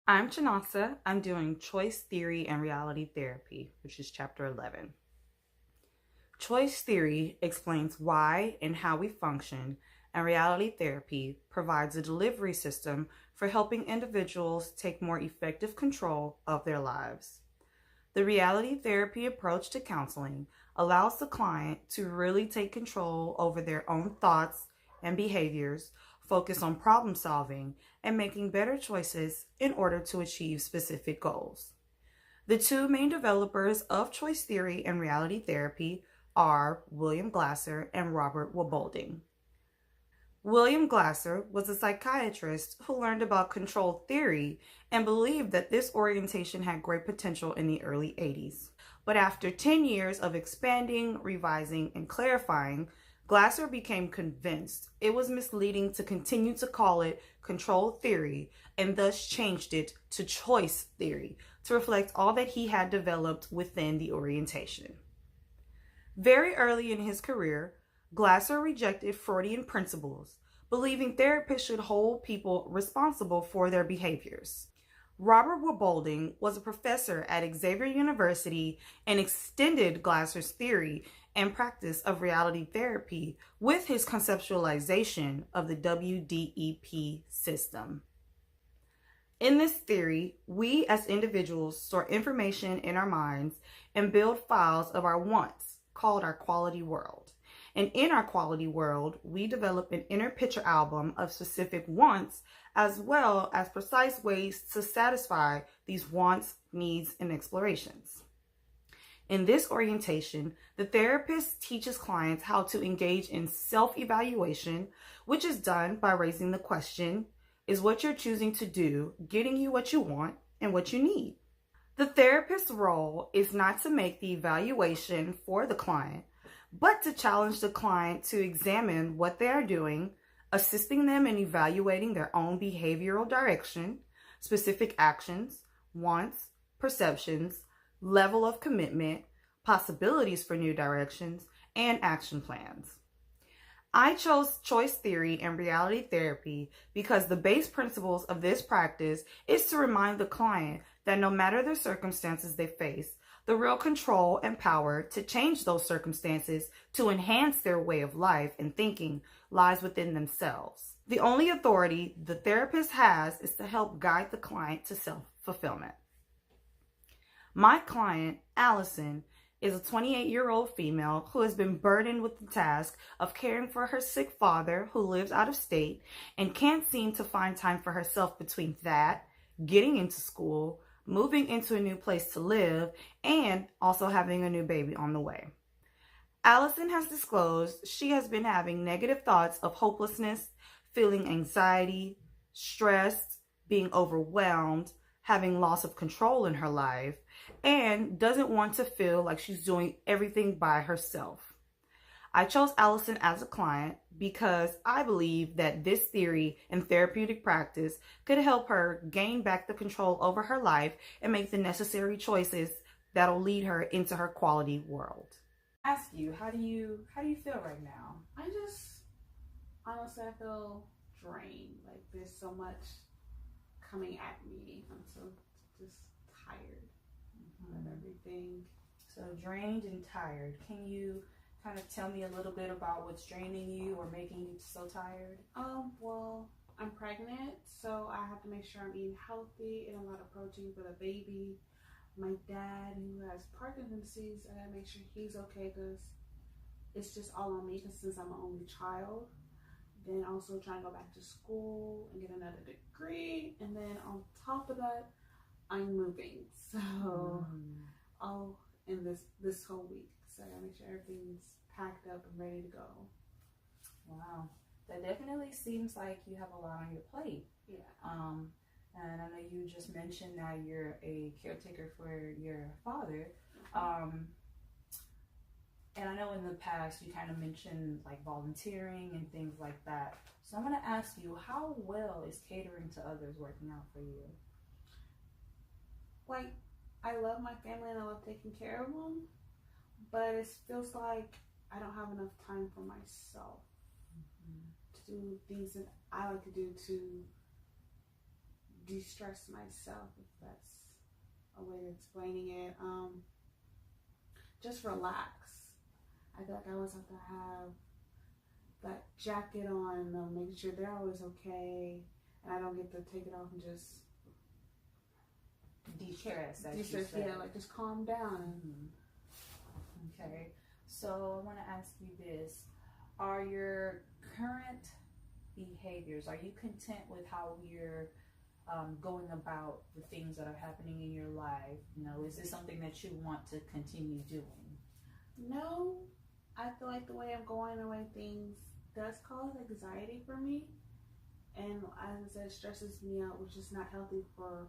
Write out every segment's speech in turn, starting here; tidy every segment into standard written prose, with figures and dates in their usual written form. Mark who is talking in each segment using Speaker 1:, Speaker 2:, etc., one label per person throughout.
Speaker 1: I'm Janasa. I'm doing Choice Theory and Reality Therapy, which is chapter 11. Choice theory explains why and how we function, and reality therapy provides a delivery system for helping individuals take more effective control of their lives. The reality therapy approach to counseling allows the client to really take control over their own thoughts and behaviors, focus on problem solving, and making better choices in order to achieve specific goals. The two main developers of choice theory and reality therapy are William Glasser and Robert Waboulding. William Glasser was a psychiatrist who learned about control theory and believed that this orientation had great potential in the early 80s. But after 10 years of expanding, revising, and clarifying, Glasser became convinced it was misleading to continue to call it control theory and thus changed it to choice theory to reflect all that he had developed within the orientation. Very early in his career, Glasser rejected Freudian principles, believing therapists should hold people responsible for their behaviors. Robert Waboulding was a professor at Xavier University and extended Glasser's theory and practice of reality therapy with his conceptualization of the WDEP system. In this theory, we as individuals store information in our minds and build files of our wants, called our quality world. And in our quality world, we develop an inner picture album of specific wants as well as precise ways to satisfy these wants, needs, and explorations. In this orientation, the therapist teaches clients how to engage in self-evaluation, which is done by raising the question, is what you're choosing to do getting you what you want and what you need? The therapist's role is not to make the evaluation for the client, but to challenge the client to examine what they are doing, assisting them in evaluating their own behavioral direction, specific actions, wants, perceptions, level of commitment, possibilities for new directions, and action plans. I chose choice theory and reality therapy because the base principles of this practice is to remind the client that no matter the circumstances they face, the real control and power to change those circumstances to enhance their way of life and thinking lies within themselves. The only authority the therapist has is to help guide the client to self-fulfillment. My client, Allison, is a 28-year-old female who has been burdened with the task of caring for her sick father who lives out of state and can't seem to find time for herself between that, getting into school, moving into a new place to live, and also having a new baby on the way. Allison has disclosed she has been having negative thoughts of hopelessness, feeling anxiety, stressed, being overwhelmed, having loss of control in her life, and doesn't want to feel like she's doing everything by herself. I chose Allison as a client because I believe that this theory and therapeutic practice could help her gain back the control over her life and make the necessary choices that'll lead her into her quality world. Ask you, how do you feel right now?
Speaker 2: Honestly, I feel drained. Like there's so much coming at me. I'm so just tired of everything.
Speaker 1: So drained and tired. Can you kind of tell me a little bit about what's draining you or making you so tired?
Speaker 2: Well, I'm pregnant, so I have to make sure I'm eating healthy and a lot of protein for the baby. My dad, who has Parkinson's disease, I gotta make sure he's okay because it's just all on me since I'm an only child. Then also trying to go back to school and get another degree, and then on top of that, I'm moving. So all in this whole week. So I gotta make sure everything's packed up and ready to go.
Speaker 1: Wow, that definitely seems like you have a lot on your plate.
Speaker 2: Yeah.
Speaker 1: And I know you just mentioned that you're a caretaker for your father. And I know in the past you kind of mentioned like volunteering and things like that. So I'm going to ask you, how well is catering to others working out for you?
Speaker 2: Like, I love my family and I love taking care of them, but it feels like I don't have enough time for myself to do things that I like to do to de-stress myself, if that's a way of explaining it. Just relax. I feel like I always have to have that jacket on, making sure they're always okay, and I don't get to take it off and just
Speaker 1: de-stress.
Speaker 2: Yeah, like just calm down.
Speaker 1: Okay, so I want to ask you this: are your current behaviors, are you content with how you're going about the things that are happening in your life? You know, is this something that you want to continue doing?
Speaker 2: No, I feel like the way I'm going, the way things does cause anxiety for me, and as I said, it stresses me out, which is not healthy for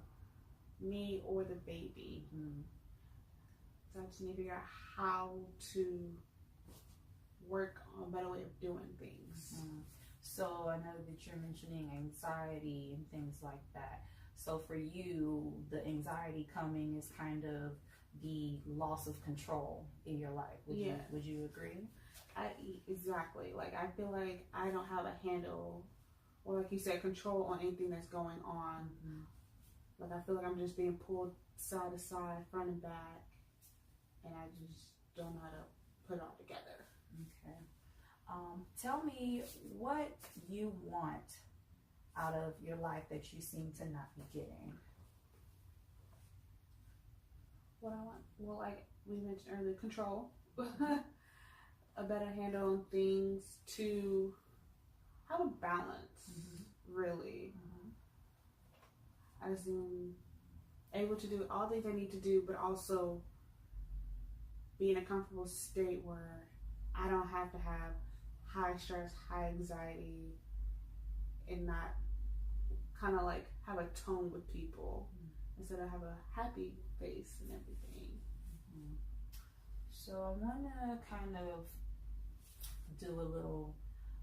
Speaker 2: me or the baby. So I just need to figure out how to work on a better way of doing things.
Speaker 1: So I know that you're mentioning anxiety and things like that. So for you, the anxiety coming is kind of the loss of control in your life. Would you agree?
Speaker 2: Exactly. Like, I feel like I don't have a handle, or like you said, control on anything that's going on. Like, I feel like I'm just being pulled side to side, front and back, and I just don't know how to put it all together.
Speaker 1: Okay. Tell me what you want out of your life that you seem to not be getting.
Speaker 2: What I want? Well, like we mentioned earlier, control. A better handle on things, to have a balance, really. As in, able to do all things I need to do, but also be in a comfortable state where I don't have to have high stress, high anxiety, and not kind of like have a tone with people. Instead of have a happy face and everything.
Speaker 1: So I want to kind of do a little,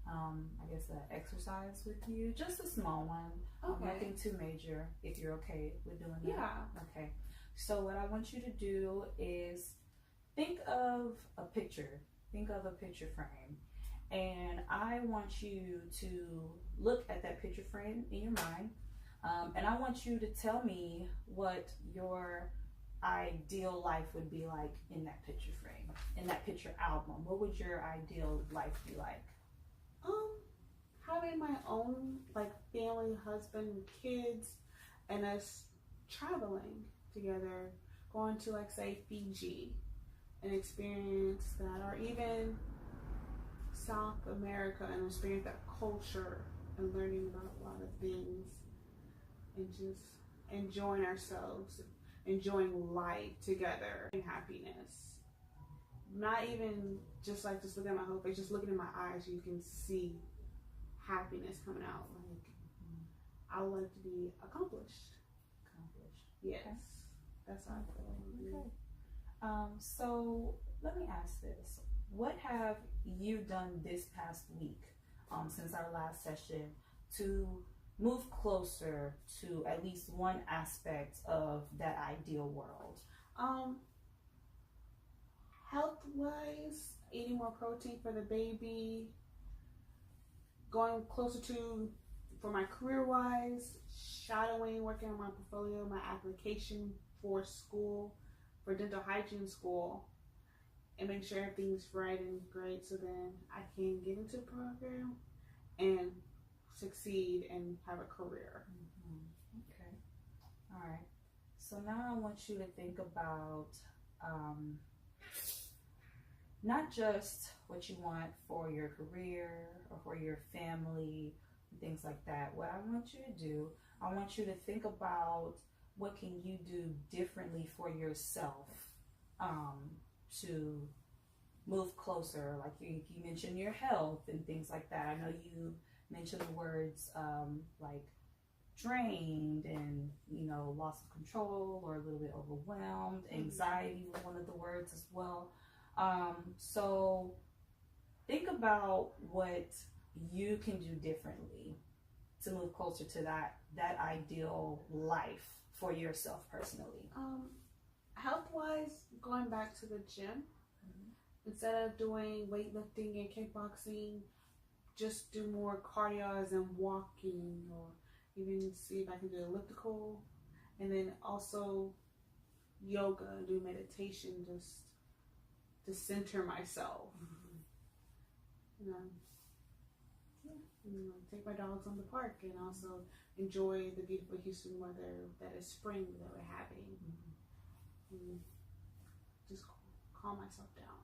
Speaker 1: I guess, an exercise with you. Just a small one.
Speaker 2: Okay.
Speaker 1: Nothing too major, if you're okay with doing that.
Speaker 2: Yeah.
Speaker 1: Okay. So what I want you to do is think of a picture. Think of a picture frame. And I want you to look at that picture frame in your mind. And I want you to tell me what your ideal life would be like in that picture frame, in that picture album. What would your ideal life be like?
Speaker 2: Having my own like family, husband, kids, and us traveling together, going to like say Fiji and experience that, or even South America and experience that culture and learning about a lot of things, and just enjoying ourselves, enjoying life together, and happiness. Not even just like just looking at my whole face, just looking in my eyes, you can see happiness coming out. Like, I would like to be accomplished. Yes. Okay. That's how I feel.
Speaker 1: Okay. So let me ask this. What have you done this past week, since our last session, to move closer to at least one aspect of that ideal world?
Speaker 2: Health-wise, eating more protein for the baby, going closer to, for my career-wise, shadowing, working on my portfolio, my application for school, for dental hygiene school, and make sure everything's right and great, so then I can get into the program and succeed and have a career.
Speaker 1: Okay. All right. So now I want you to think about not just what you want for your career or for your family and things like that. What I want you to do, I want you to think about what can you do differently for yourself to move closer. Like you mentioned your health and things like that. I know you mentioned the words like drained and, loss of control or a little bit overwhelmed. Anxiety was one of the words as well. So think about what you can do differently to move closer to that ideal life for yourself personally.
Speaker 2: Health-wise, going back to the gym, instead of doing weightlifting and kickboxing, just do more cardio and walking, or even see if I can do elliptical, and then also yoga, do meditation, just to center myself. You know, take my dogs on the park and also enjoy the beautiful Houston weather that is spring that we're having. And just calm myself down.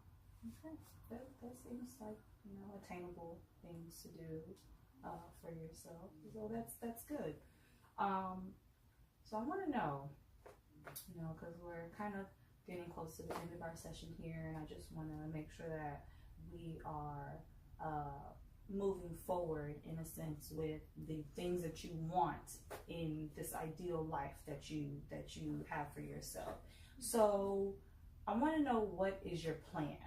Speaker 1: Okay, that seems like, you know, attainable things to do for yourself. So that's good. So I want to know, you know, because we're kind of getting close to the end of our session here, and I just want to make sure that we are moving forward in a sense with the things that you want in this ideal life that you have for yourself. So I want to know, what is your plan?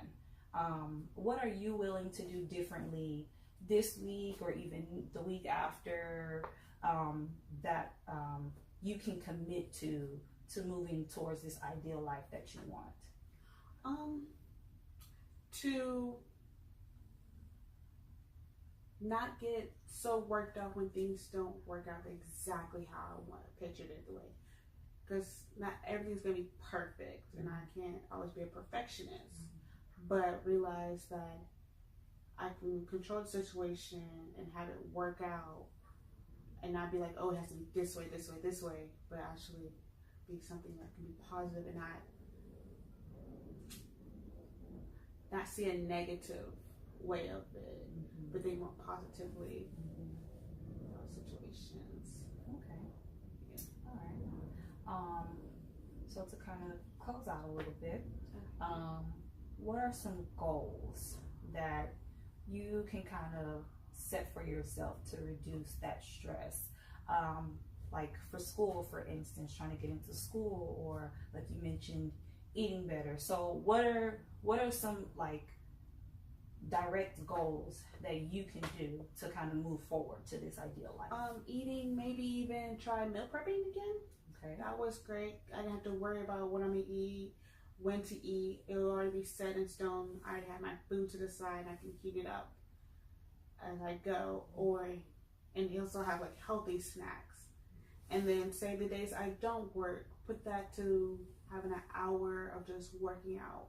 Speaker 1: What are you willing to do differently this week or even the week after, that you can commit to moving towards this ideal life that you want?
Speaker 2: To not get so worked up when things don't work out exactly how I want to picture it the way, because not everything's gonna be perfect, and I can't always be a perfectionist. But realize that I can control the situation and have it work out, and not be like, oh, it has to be this way, this way, this way, but actually be something that can be positive and not see a negative way of it, but think more positively in those situations.
Speaker 1: Okay. Yeah. All right. So to kind of close out a little bit, what are some goals that you can kind of set for yourself to reduce that stress? Like for school, for instance, trying to get into school, or like you mentioned, eating better. So what are some like direct goals that you can do to kind of move forward to this ideal life?
Speaker 2: Eating, maybe even try meal prepping again.
Speaker 1: Okay.
Speaker 2: That was great. I didn't have to worry about what I'm gonna eat, when to eat. It will already be set in stone. I already have my food to the side. I can heat it up as I go, and you also have like healthy snacks. And then say the days I don't work, put that to having an hour of just working out,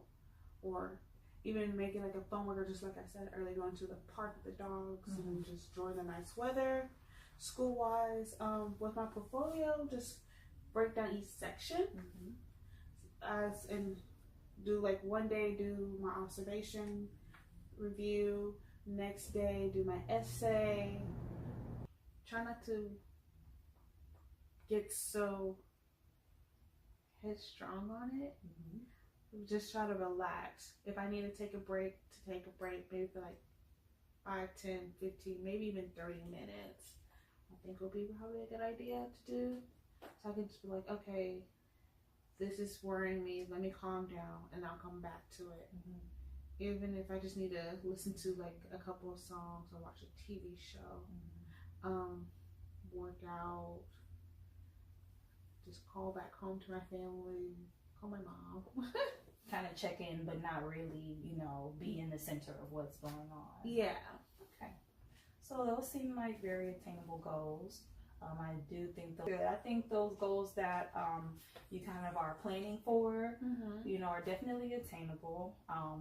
Speaker 2: or even making like a fun workout, just like I said earlier, going to the park with the dogs and just enjoy the nice weather. School wise, with my portfolio, just break down each section and do like one day do my observation review, next day do my essay. Try not to get so headstrong on it. Just try to relax. If I need to take a break, maybe for like 5, 10, 15, maybe even 30 minutes, I think will be probably a good idea to do. So I can just be like, okay, this is worrying me, let me calm down, and I'll come back to it. Even if I just need to listen to like a couple of songs or watch a TV show, work out, just call back home to my family, call my mom.
Speaker 1: Kind of check in, but not really, you know, be in the center of what's going on.
Speaker 2: Yeah.
Speaker 1: Okay. So those seem like very attainable goals. I do think I think those goals that you kind of are planning for, you know, are definitely attainable.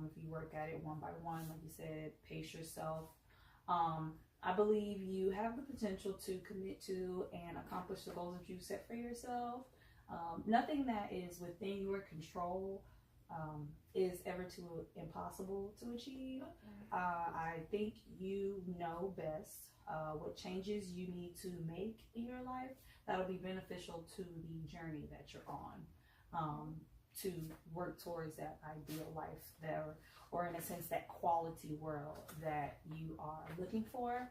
Speaker 1: If you work at it one by one, like you said, pace yourself. I believe you have the potential to commit to and accomplish the goals that you set for yourself. Nothing that is within your control is ever too impossible to achieve. I think you know best what changes you need to make in your life that'll be beneficial to the journey that you're on, to work towards that ideal life there, or in a sense that quality world that you are looking for,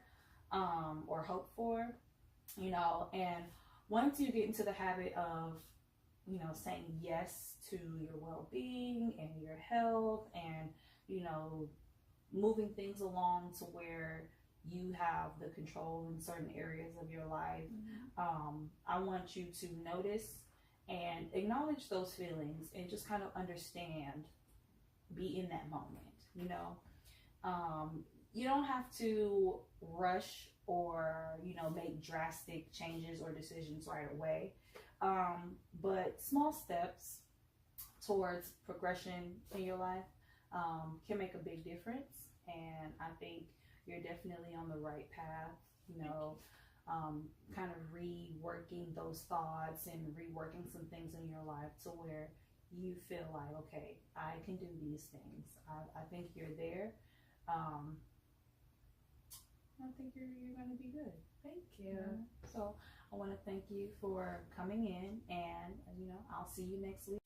Speaker 1: or hope for, you know. And once you get into the habit of, you know, saying yes to your well-being and your health, and, you know, moving things along to where you have the control in certain areas of your life, I want you to notice and acknowledge those feelings and just kind of understand, be in that moment, you know. You don't have to rush or, you know, make drastic changes or decisions right away. But small steps towards progression in your life can make a big difference. And I think you're definitely on the right path, you know, kind of reworking those thoughts and reworking some things in your life to where you feel like, okay, I can do these things. I think you're there. I think you're going to be good.
Speaker 2: Thank you.
Speaker 1: So I want to thank you for coming in, and, you know, I'll see you next week.